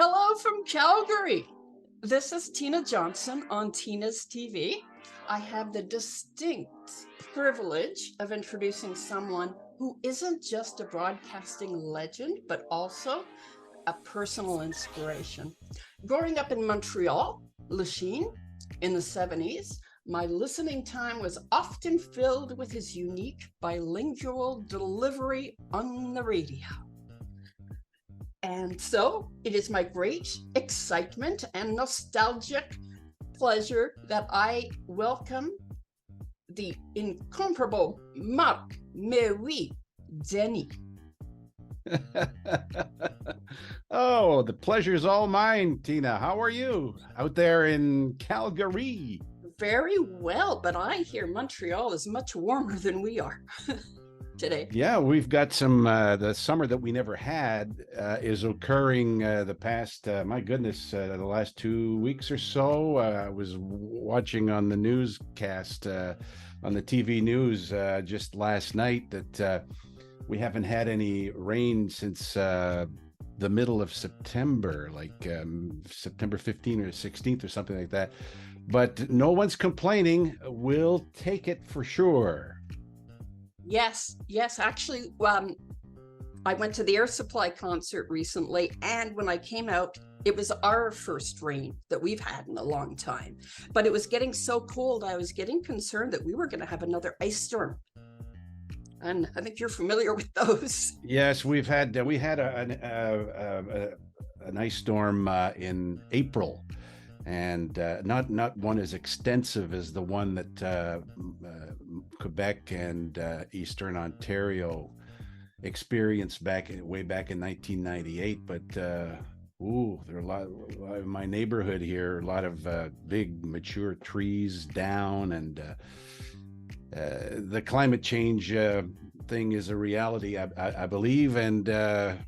Hello from Calgary. This is Tina Johnson on Tina's TV. I have the distinct privilege of introducing someone who isn't just a broadcasting legend, but also a personal inspiration. Growing up in Montreal, Lachine, in the 70s, my listening time was often filled with his unique bilingual delivery on the radio. And so it is my great excitement and nostalgic pleasure that I welcome the incomparable Marc Denis. Oh, the pleasure's all mine, Tina. How are you out there in Calgary? Very well, but I hear Montreal is much warmer than we are today. Yeah, we've got some, the summer that we never had is occurring the past, my goodness, the last 2 weeks or so. I was watching on the newscast, on the TV news just last night that we haven't had any rain since the middle of September, like September 15th or 16th or something like that. But no one's complaining. We'll take it for sure. Yes. Actually, I went to the Air Supply concert recently, and when I came out, it was our first rain that we've had in a long time. But it was getting so cold, I was getting concerned that we were going to have another ice storm. And I think you're familiar with those. Yes, we had an ice storm in April, and not one as extensive as the one that Quebec and Eastern Ontario experienced way back in 1998. But there are a lot of my neighborhood here, a lot of big mature trees down, and the climate change thing is a reality, I believe, and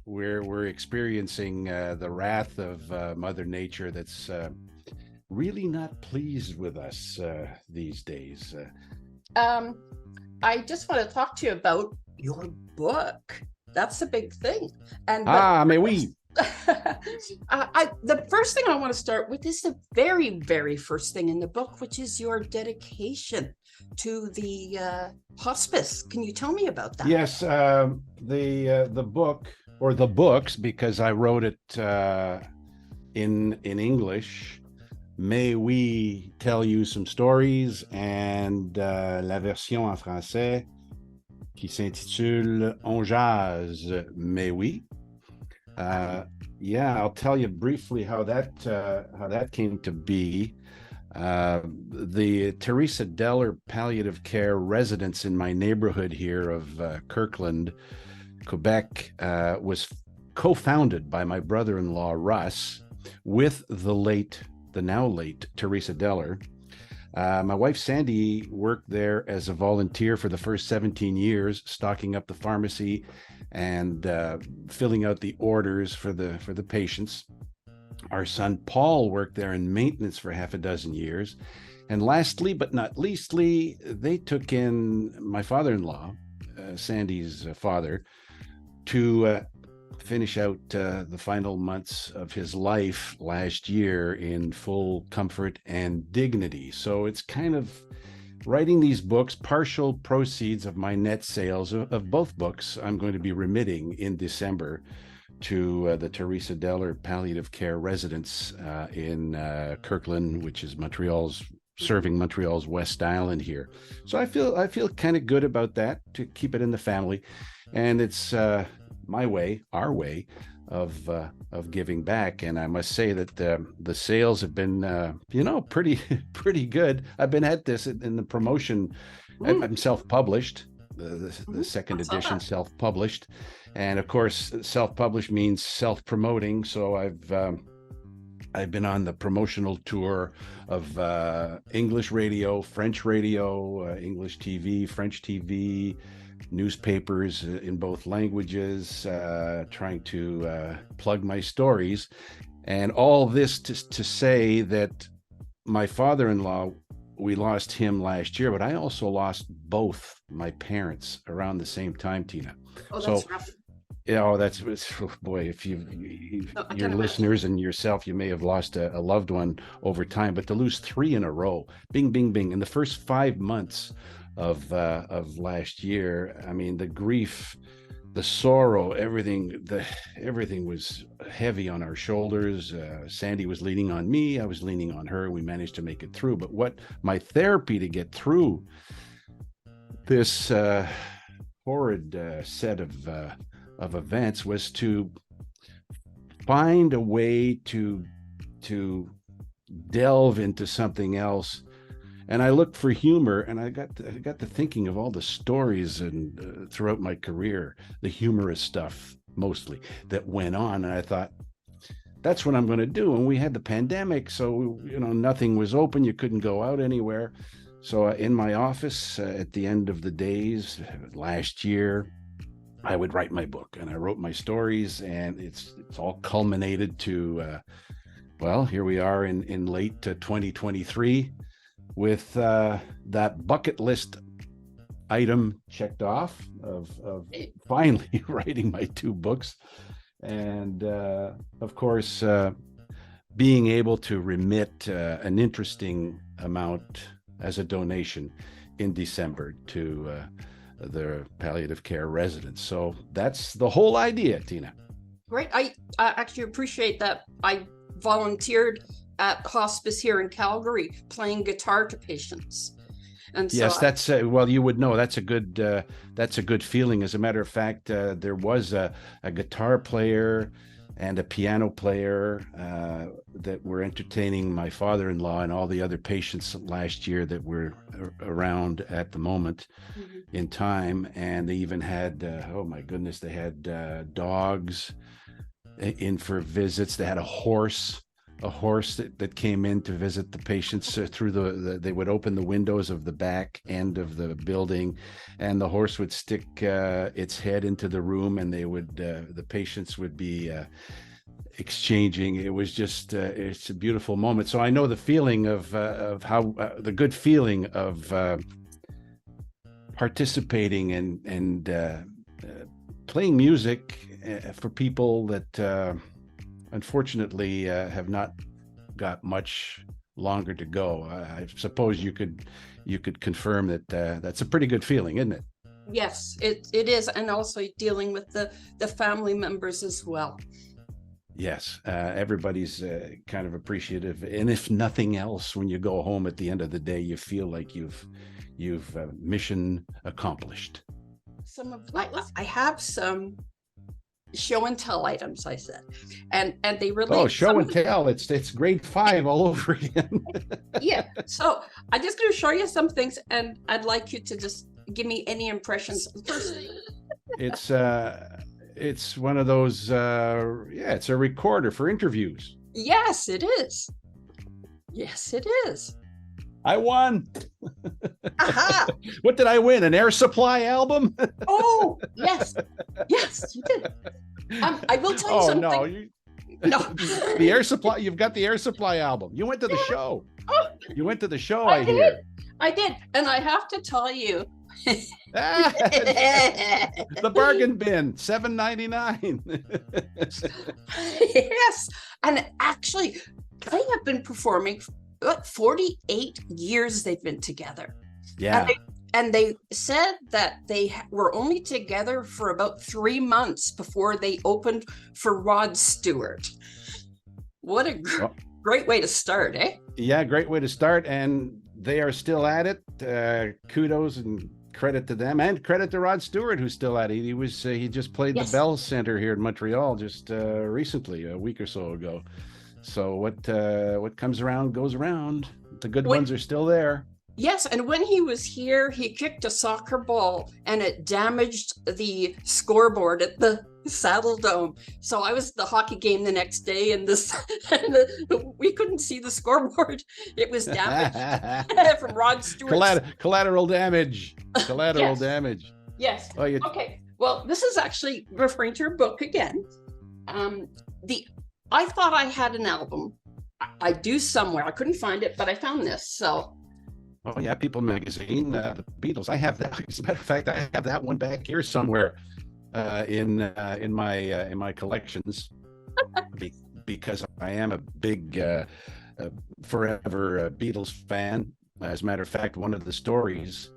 we're experiencing the wrath of Mother Nature that's really not pleased with us these days. I just want to talk to you about your book. That's a big thing. And Mais Oui. The first thing I want to start with is the very, very first thing in the book, which is your dedication to the hospice. Can you tell me about that? Yes, the book, or the books, because I wrote it in English. Mais Oui tell you some stories, and la version en français qui s'intitule On jase Mais Oui. Yeah, I'll tell you briefly how that came to be. The Teresa Deller palliative care residence in my neighborhood here of Kirkland, Quebec, was co-founded by my brother-in-law Russ with the now late Teresa Deller. My wife Sandy worked there as a volunteer for the first 17 years, stocking up the pharmacy and filling out the orders for the patients. Our son Paul worked there in maintenance for half a dozen years. And lastly, but not leastly, they took in my father-in-law, Sandy's father, to finish out the final months of his life last year in full comfort and dignity. So it's kind of writing these books, partial proceeds of my net sales of both books I'm going to be remitting in December to the Teresa Deller palliative care residence in Kirkland, which is serving Montreal's West Island here. So I feel kind of good about that, to keep it in the family, and it's our way of giving back. And I must say that the sales have been pretty good. I've been at this in the promotion. I'm self-published. The second edition self-published, and of course self-published means self-promoting. So I've been on the promotional tour of English radio, French radio, English TV, French TV, newspapers in both languages, trying to plug my stories, and all this to say that my father-in-law, we lost him last year, but I also lost both my parents around the same time, Tina. Oh, that's rough. that's oh boy. If No, I your can imagine. listeners and yourself, you may have lost a loved one over time, but to lose three in a row, bing, bing, bing, in the first 5 months of last year, I mean, the grief, the sorrow, everything was heavy on our shoulders. Sandy was leaning on me, I was leaning on her. We managed to make it through. But what my therapy to get through this horrid set of events was to find a way to delve into something else. And I looked for humor, and I got to thinking of all the stories and throughout my career, the humorous stuff mostly that went on. And I thought, that's what I'm going to do. And we had the pandemic, so nothing was open. You couldn't go out anywhere. So in my office at the end of the days last year, I would write my book, and I wrote my stories, and it's all culminated to well, here we are in late 2023 with that bucket list item checked off of finally writing my 2 books, and of course being able to remit an interesting amount as a donation in December to the palliative care residents. So that's the whole idea, Tina. Great. I actually appreciate that. I volunteered at hospice here in Calgary playing guitar to patients. And so yes, that's well, you would know that's a good feeling. As a matter of fact, there was a guitar player and a piano player that were entertaining my father-in-law and all the other patients last year that were around at the moment in time. And they even had, oh my goodness, they had dogs in for visits. They had a horse that came in to visit the patients through they would open the windows of the back end of the building, and the horse would stick its head into the room, and the patients would be exchanging. It was just it's a beautiful moment. So I know the feeling of how the good feeling of participating and playing music for people that unfortunately have not got much longer to go. I suppose you could confirm that that's a pretty good feeling, isn't it? yes, it is. And also dealing with the family members as well. Yes, everybody's kind of appreciative, and if nothing else, when you go home at the end of the day, you feel like you've mission accomplished. I have some show and tell items, I said, and they relate. Oh, show and tell! It's grade 5 all over again. Yeah, so I'm just going to show you some things, and I'd like you to just give me any impressions first. It's one of those. It's a recorder for interviews. Yes, it is. Yes, it is. I won. Aha! What did I win? An Air Supply album? Oh, yes. Yes, you did. I will tell you something. No, No. The Air Supply. You've got the Air Supply album. You went to the show. Oh, You went to the show, I I hear. I did. And I have to tell you. The bargain bin, $7.99. Yes. And actually, they have been performing 48 years they've been together. Yeah. And they said that they were only together for about 3 months before they opened for Rod Stewart. What a great way to start, eh? Yeah, great way to start. And they are still at it. Kudos and credit to them, and credit to Rod Stewart, who's still at it. He just played the Bell Center here in Montreal just recently, a week or so ago. So what comes around goes around. The good ones are still there. Yes, and when he was here, he kicked a soccer ball and it damaged the scoreboard at the Saddle Dome. So I was at the hockey game the next day, and we couldn't see the scoreboard. It was damaged from Rod Stewart. Collateral damage. Collateral damage. Yes. Oh, okay. Well, this is actually referring to your book again. I thought I had an album. I do somewhere. I couldn't find it, but I found this. So. Oh yeah, People magazine, the Beatles. I have that. As a matter of fact, I have that one back here somewhere. in my collections, because I am a big forever Beatles fan. As a matter of fact, one of the stories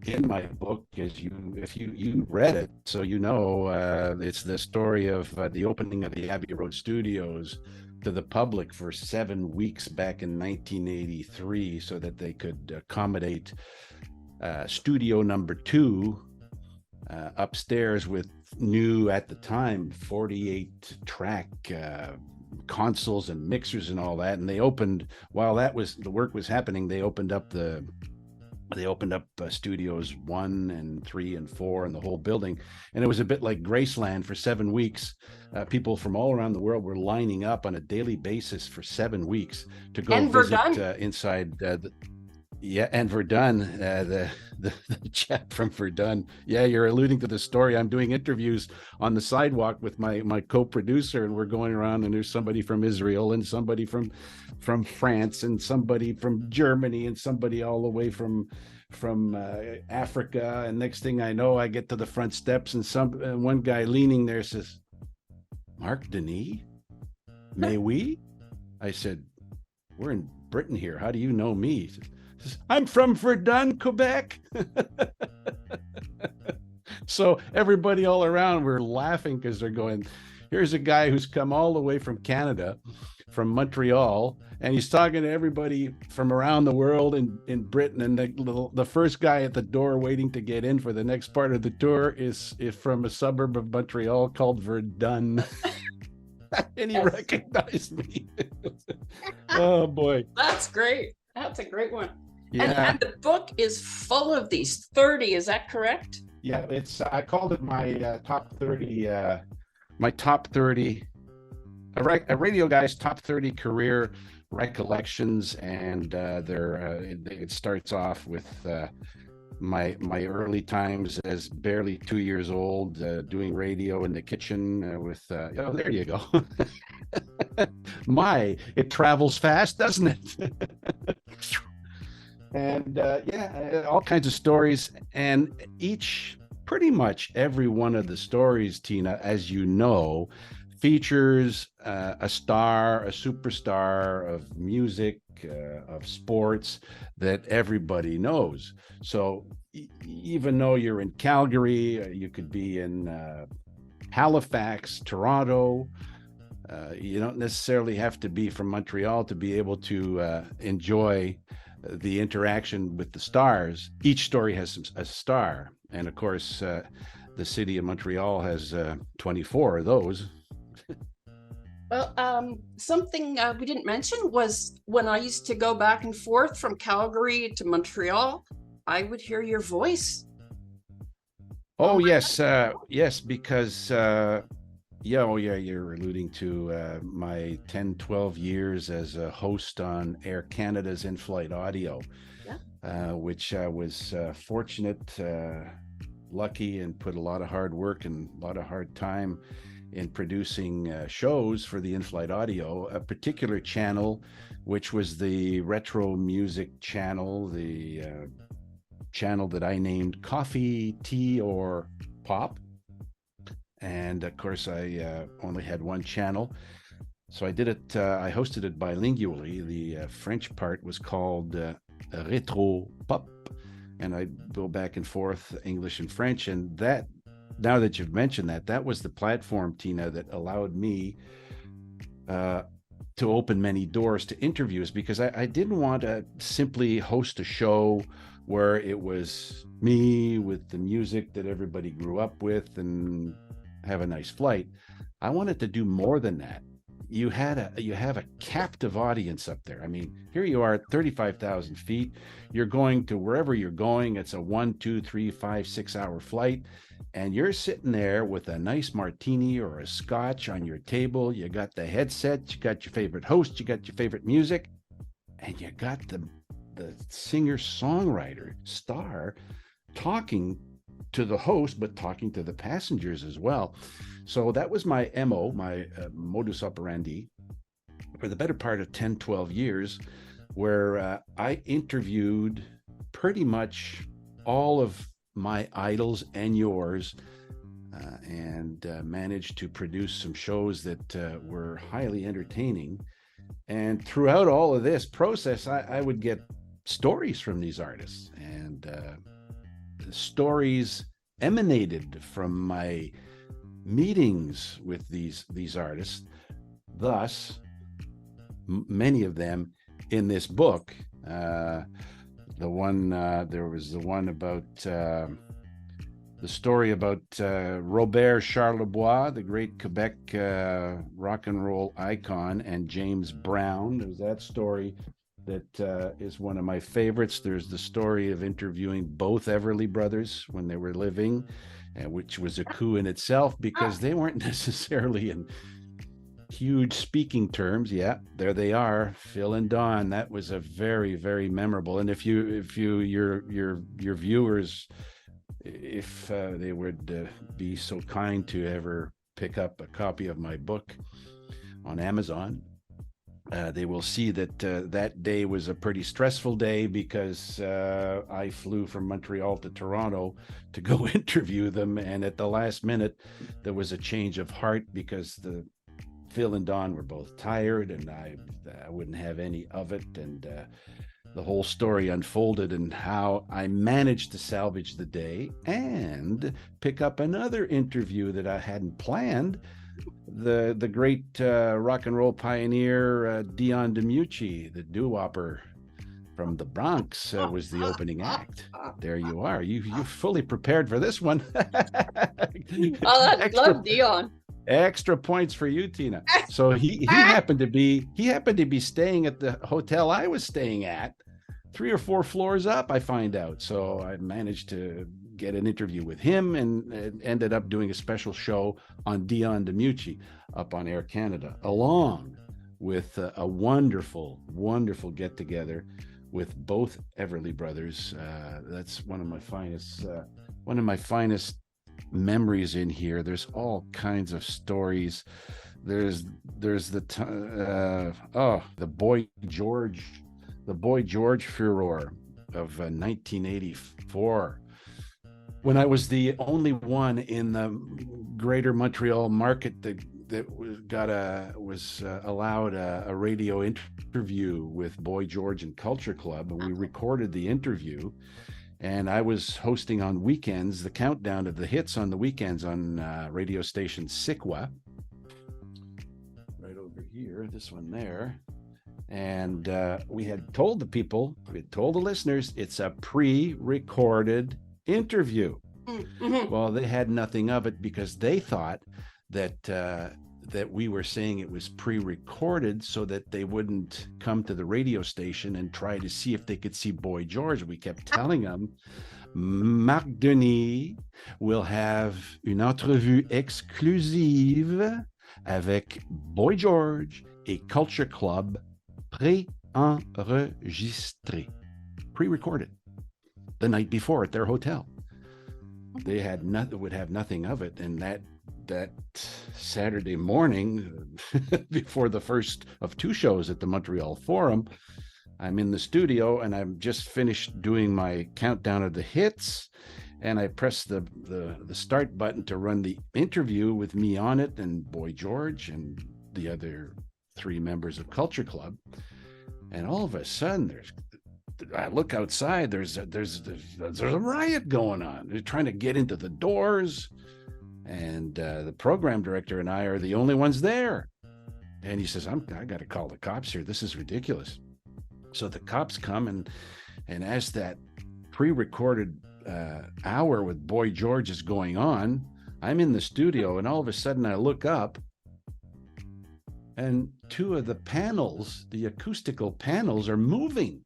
in my book is, if you read it, so it's the story of the opening of the Abbey Road Studios to the public for 7 weeks back in 1983, so that they could accommodate studio number 2 upstairs with new, at the time, 48 track consoles and mixers and all that. And they opened, while the work was happening, they opened up studios 1 and 3 and 4 and the whole building. And it was a bit like Graceland for 7 weeks. People from all around the world were lining up on a daily basis for 7 weeks to go And visit Verdun. inside and Verdun, the chap from Verdun. Yeah, you're alluding to the story. I'm doing interviews on the sidewalk with my co-producer, and we're going around, and there's somebody from Israel and somebody from France and somebody from Germany and somebody all the way from Africa. And next thing I know, I get to the front steps, and one guy leaning there says, "Marc Denis, Mais Oui?" I said, "We're in Britain here. How do you know me?" He says, "I'm from Verdun, Quebec." So everybody all around were laughing, because they're going, here's a guy who's come all the way from Canada, from Montreal, and he's talking to everybody from around the world in Britain. And the first guy at the door waiting to get in for the next part of the tour is from a suburb of Montreal called Verdun. And he recognized me. Oh boy. That's great. That's a great one. Yeah. And the book is full of these 30, is that correct? Yeah, I called it my top 30, my top 30, a radio guy's top 30 career recollections. And it starts off with my early times as barely 2 years old, doing radio in the kitchen with, oh, there you go. It travels fast, doesn't it? And all kinds of stories. And pretty much every one of the stories, Tina, as you know, features a superstar of music, of sports, that everybody knows. So even though you're in Calgary, you could be in Halifax, Toronto. You don't necessarily have to be from Montreal to be able to enjoy the interaction with the stars. Each story has a star. And of course, the city of Montreal has 24 of those. Well, something we didn't mention was when I used to go back and forth from Calgary to Montreal, I would hear your voice. Oh, yes. Yes, because you're alluding to my 10, 12 years as a host on Air Canada's In-Flight Audio, which I was fortunate, lucky, and put a lot of hard work and a lot of hard time in producing shows for the In-Flight Audio, a particular channel, which was the retro music channel, the channel that I named Coffee, Tea, or Pop. And of course, I only had one channel. So I did it, I hosted it bilingually. The French part was called Retro Pop. And I go back and forth, English and French. And that, now that you've mentioned that, that was the platform, Tina, that allowed me to open many doors to interviews, because I didn't want to simply host a show where it was me with the music that everybody grew up with and have a nice flight. I wanted to do more than that. You have a captive audience up there. I mean, here you are at 35,000 feet. You're going to wherever you're going. It's a 1, 2, 3, 5, 6 hour flight. And you're sitting there with a nice martini or a scotch on your table. You got the headset, you got your favorite host, you got your favorite music, and you got the singer-songwriter star talking to the host, but talking to the passengers as well. So that was my MO, my modus operandi for the better part of 10, 12 years, where I interviewed pretty much all of my idols and yours and managed to produce some shows that were highly entertaining. And throughout all of this process, I would get stories from these artists, and the stories emanated from my meetings with these artists. Thus, many of them in this book. There was the one about the story about Robert Charlebois, the great Quebec rock and roll icon, and James Brown. There's that story that is one of my favorites. There's the story of interviewing both Everly brothers when they were living, which was a coup in itself because they weren't necessarily in huge speaking terms. Yeah, there they are, Phil and Don. That was a very, very memorable. And if your viewers, if they would be so kind to ever pick up a copy of my book on Amazon, they will see that that day was a pretty stressful day because I flew from Montreal to Toronto to go interview them, and at the last minute there was a change of heart because Phil and Don were both tired, and I wouldn't have any of it, and the whole story unfolded and how I managed to salvage the day and pick up another interview that I hadn't planned. The great rock and roll pioneer Dion DiMucci, the doo-wopper from the Bronx, was the opening act. There you are. You're fully prepared for this one. I love Dion. Extra points for you, Tina. So he happened to be staying at the hotel I was staying at, 3 or 4 floors up, I find out. So I managed to get an interview with him and ended up doing a special show on Dion DiMucci up on Air Canada, along with a wonderful, wonderful get together with both Everly brothers. That's one of my finest memories in here. There's all kinds of stories. There's the Boy George furor of 1984, when I was the only one in the greater Montreal market that was allowed a radio interview with Boy George and Culture Club, and we recorded the interview. And I was hosting on weekends, the countdown of the hits on the weekends on radio station Sikwa, right over here, this one there. And we had told the listeners, it's a pre-recorded interview. Mm-hmm. Well, they had nothing of it because they thought that we were saying it was pre-recorded so that they wouldn't come to the radio station and try to see if they could see Boy George. We kept telling them, Marc Denis will have une entrevue exclusive avec Boy George et Culture Club pré-enregistré, pre-recorded the night before at their hotel. They would have nothing of it, and that Saturday morning, before the first of 2 shows at the Montreal Forum, I'm in the studio and I've just finished doing my countdown of the hits, and I press the start button to run the interview with me on it and Boy George and the other 3 members of Culture Club. And all of a sudden I look outside, there's a riot going on. They're trying to get into the doors, and the program director and I are the only ones there. And he says, I got to call the cops here. This is ridiculous. So the cops come, and as that pre-recorded hour with Boy George is going on, I'm in the studio, and all of a sudden I look up, and 2 of the panels, the acoustical panels, are moving.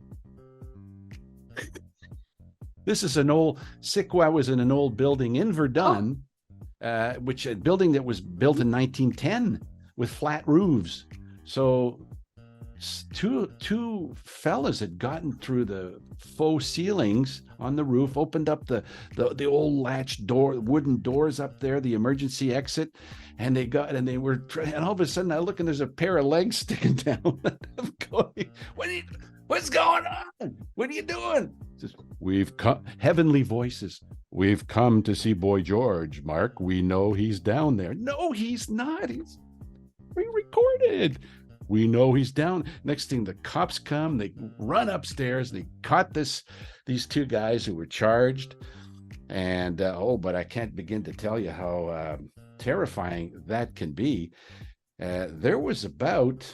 This is Sikwa was in an old building in Verdun, which a building that was built in 1910 with flat roofs. So two fellas had gotten through the faux ceilings on the roof, opened up the old latch door, wooden doors up there, the emergency exit, and and all of a sudden I look and there's a pair of legs sticking down. I'm going, what's going on? What are you doing? Says, we've come, heavenly voices. We've come to see Boy George, Mark. We know he's down there. No, he's not. He's pre-recorded. We know he's down. Next thing, the cops come. They run upstairs. They caught these two guys who were charged. And but I can't begin to tell you how terrifying that can be. There was about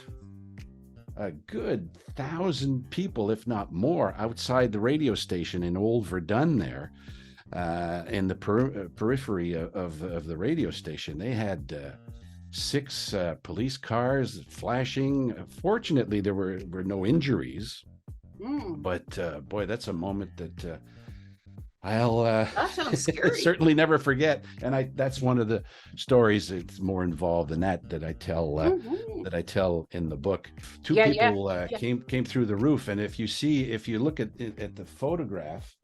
a good 1,000 people, if not more, outside the radio station in Old Verdun there. In the periphery of the radio station. They had 6 police cars flashing. Fortunately, there were no injuries. But boy, that's a moment that I'll That sounds scary. certainly never forget. And that's one of the stories that's more involved than that I tell in the book. Two people came through the roof, and if you look at the photograph,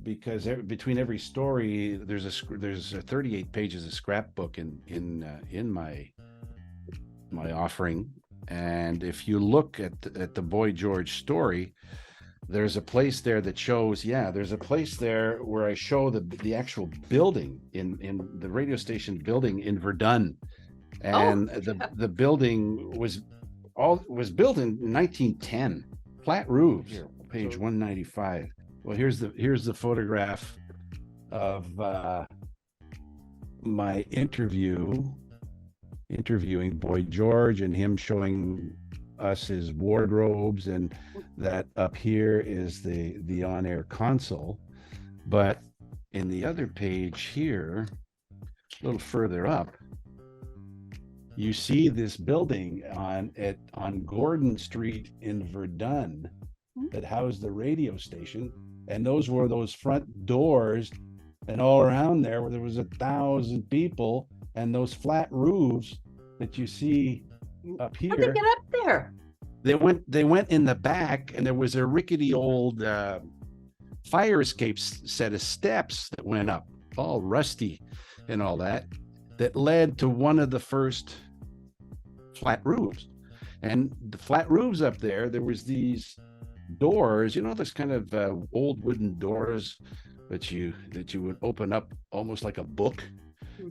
because between every story there's 38 pages of scrapbook in my offering, and if you look at the Boy George story, there's a place there that shows there's a place there where I show the actual building in the radio station building in Verdun, and the building was built in 1910, flat roofs. Page 195. Well, here's the photograph of my interviewing Boy George, and him showing us his wardrobes, and that up here is the on-air console. But in the other page here, a little further up, you see this building on Gordon Street in Verdun that housed the radio station, and those were those front doors, and all around there where there was 1,000 people, and those flat roofs that you see up here. How'd they get up there? They went in the back, and there was a rickety old fire escape set of steps that went up, all rusty and all that led to one of the first flat roofs. And the flat roofs up there was these doors, those kind of old wooden doors that you would open up almost like a book,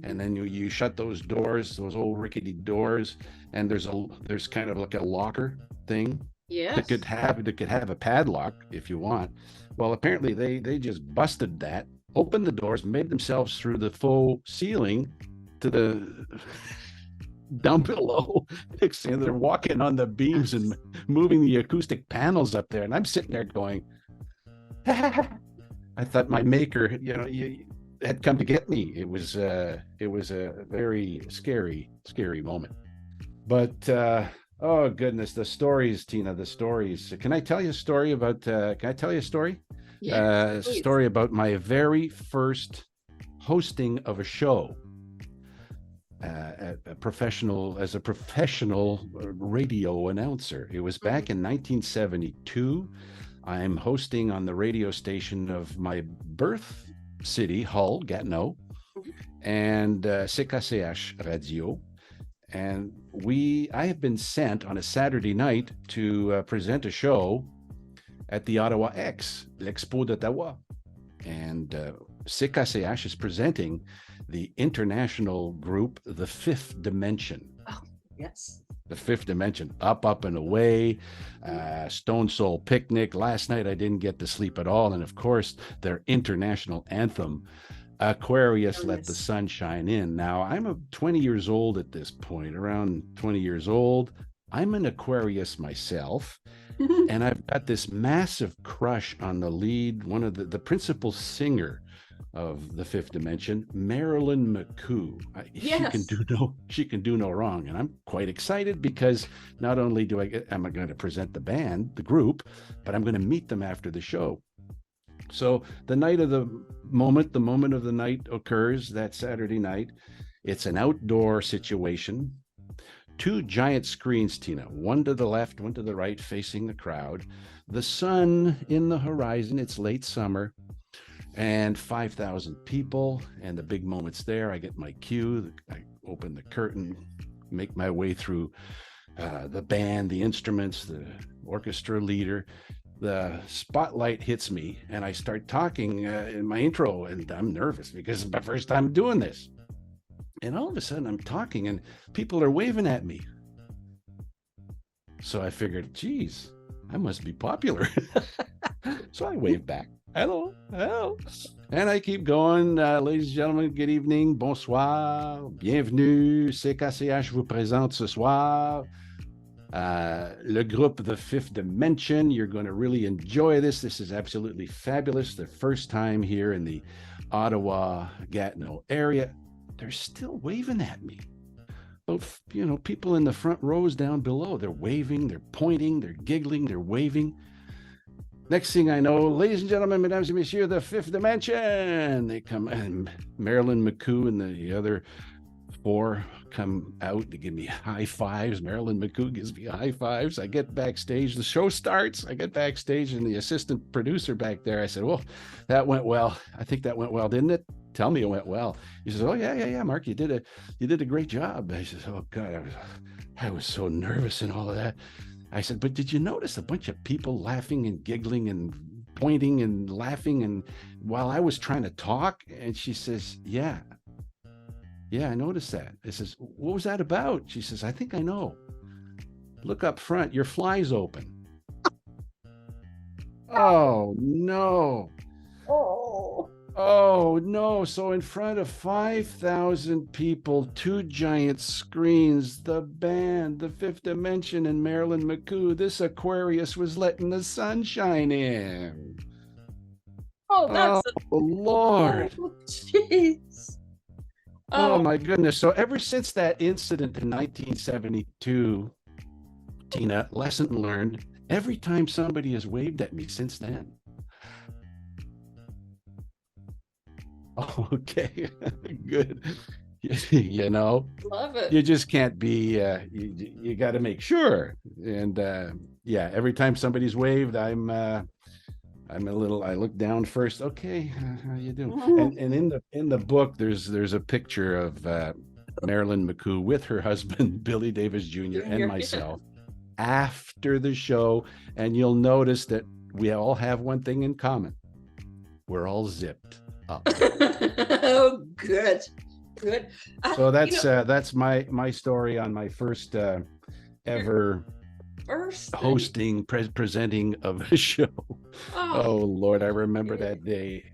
and then you shut those doors, those old rickety doors, and there's kind of like a locker thing that could have a padlock if you want. Well, apparently they just busted that, opened the doors, made themselves through the faux ceiling to the down below. And they're walking on the beams and moving the acoustic panels up there, and I'm sitting there going, I thought my maker, had come to get me. It was a very scary moment. But oh goodness, the stories, Tina, the stories. Can I tell you a story about? Can I tell you a story? Yeah, a story about my very first hosting of a show. As a professional radio announcer. It was back in 1972. I'm hosting on the radio station of my birth city, Hull, Gatineau, and CKCH Radio. And I have been sent on a Saturday night to present a show at the Ottawa X, l'Expo d'Ottawa. And CKCH is presenting the international group, The Fifth Dimension. Oh, yes. The Fifth Dimension, Up and Away, Stone Soul Picnic. Last night I didn't get to sleep at all. And of course, their international anthem, Aquarius, Let the Sun Shine In. Now, I'm 20 years old at this point, around 20 years old. I'm an Aquarius myself. And I've got this massive crush on the lead, one of the principal singer of The Fifth Dimension, Marilyn McCoo. She can do no wrong, and I'm quite excited because not only am I going to present the band, the group, but I'm going to meet them after the show. So the moment of the night occurs that Saturday night. It's an outdoor situation. two giant screens, Tina, one to the left, one to the right, facing the crowd. The sun in the horizon, it's late summer, and 5,000 people, and the big moments there. I get my cue, I open the curtain, make my way through the band, the instruments, the orchestra leader. The spotlight hits me, and I start talking in my intro, and I'm nervous because it's my first time doing this. And all of a sudden, I'm talking, and people are waving at me. So I figured, geez, I must be popular. So I wave back. Hello, hello. And I keep going. Ladies and gentlemen, good evening. Bonsoir. Bienvenue. CKCH vous présente ce soir le groupe The Fifth Dimension. You're going to really enjoy this. This is absolutely fabulous. The first time here in the Ottawa-Gatineau area. They're still waving at me. But, you know, people in the front rows down below, they're waving, they're pointing, they're giggling, they're waving. Next thing I know, ladies and gentlemen, mesdames et messieurs, The Fifth Dimension. They come, and Marilyn McCoo and the other four come out to give me high fives. Marilyn McCoo gives me high fives. I get backstage. The show starts. I get backstage, and the assistant producer back there, I said, well, that went well. I think that went well, didn't it? Tell me it went well. He says, oh, yeah, Mark, you did a great job. I said, oh, God, I was so nervous and all of that. I said, but did you notice a bunch of people laughing and giggling and pointing and laughing and while I was trying to talk? And she says, yeah, I noticed that. I says, what was that about? She says, I think I know. Look up front, your fly's open. Oh, no. Oh, no. So in front of 5,000 people, two giant screens, the band, The Fifth Dimension, and Marilyn McCoo, this Aquarius was letting the sunshine in. Oh, that's Lord. Jeez. Oh, my goodness. So ever since that incident in 1972, Tina, lesson learned, every time somebody has waved at me since then. Oh, okay. Good. You know, love it. You just can't be, you got to make sure. And yeah, every time somebody's waved, I'm a little, I look down first. Okay, how you doing? Mm-hmm. And in the book, there's a picture of Marilyn McCoo with her husband, Billy Davis Jr. and myself after the show. And you'll notice that we all have one thing in common. We're all zipped up. Oh, good. So that's my story on my first ever hosting, presenting of a show. Oh Lord, I remember that day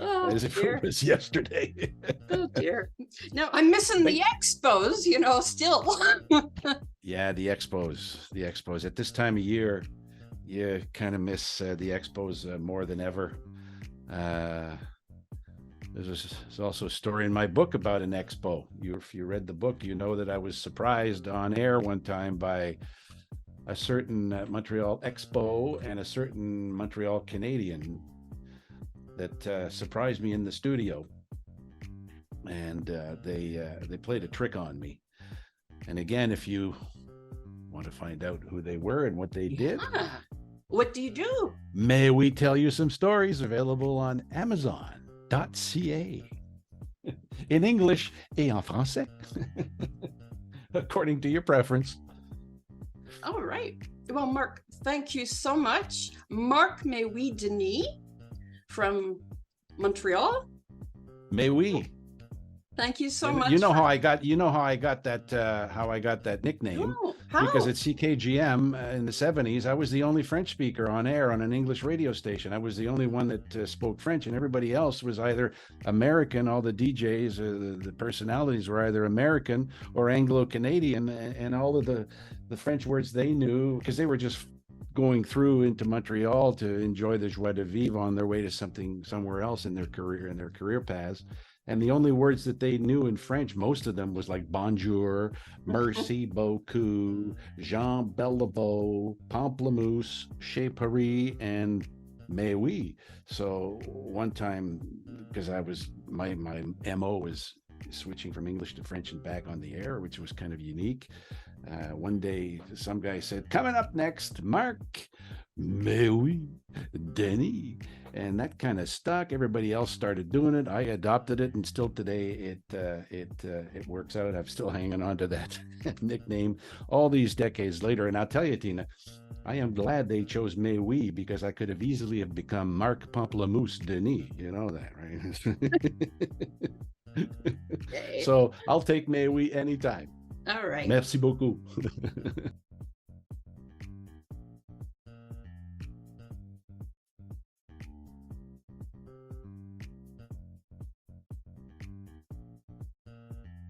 as if it was yesterday. Oh dear. Now I'm missing the expos, you know, still. Yeah, the expos. At this time of year, you kind of miss the expos more than ever. There's also a story in my book about an expo. If you read the book, you know that I was surprised on air one time by a certain Montreal Expo and a certain Montreal Canadian that surprised me in the studio. And they played a trick on me. And again, if you want to find out who they were and what they did. What do you do? May we tell you some stories available on Amazon.ca in English et en français, according to your preference. All right. Well, Marc, thank you so much. Marc Mais Oui Denis from Montreal. Mais Oui. Thank you so much. You know how I got that nickname. Oh, how? Because at CKGM in the 70s, I was the only French speaker on air on an English radio station. I was the only one that spoke French, and everybody else was either American. All the DJs, the personalities were either American or Anglo-Canadian, and all of the French words they knew, because they were just going through into Montreal to enjoy the joie de vivre on their way to somewhere else in their career paths. And the only words that they knew in French, most of them was like bonjour, merci beaucoup, Jean Beliveau, pamplemousse, chez Paris, and mais oui. So one time, because my MO was switching from English to French and back on the air, which was kind of unique. One day, some guy said, "Coming up next, Marc Mais Oui, Denis." And that kind of stuck. Everybody else started doing it. I adopted it, and still today it works out. I'm still hanging on to that nickname all these decades later. And I'll tell you, Tina, I am glad they chose Mais Oui, because I could have easily have become Marc Pamplemousse Denis. You know that, right? Okay. So I'll take Mais Oui anytime. All right. Merci beaucoup.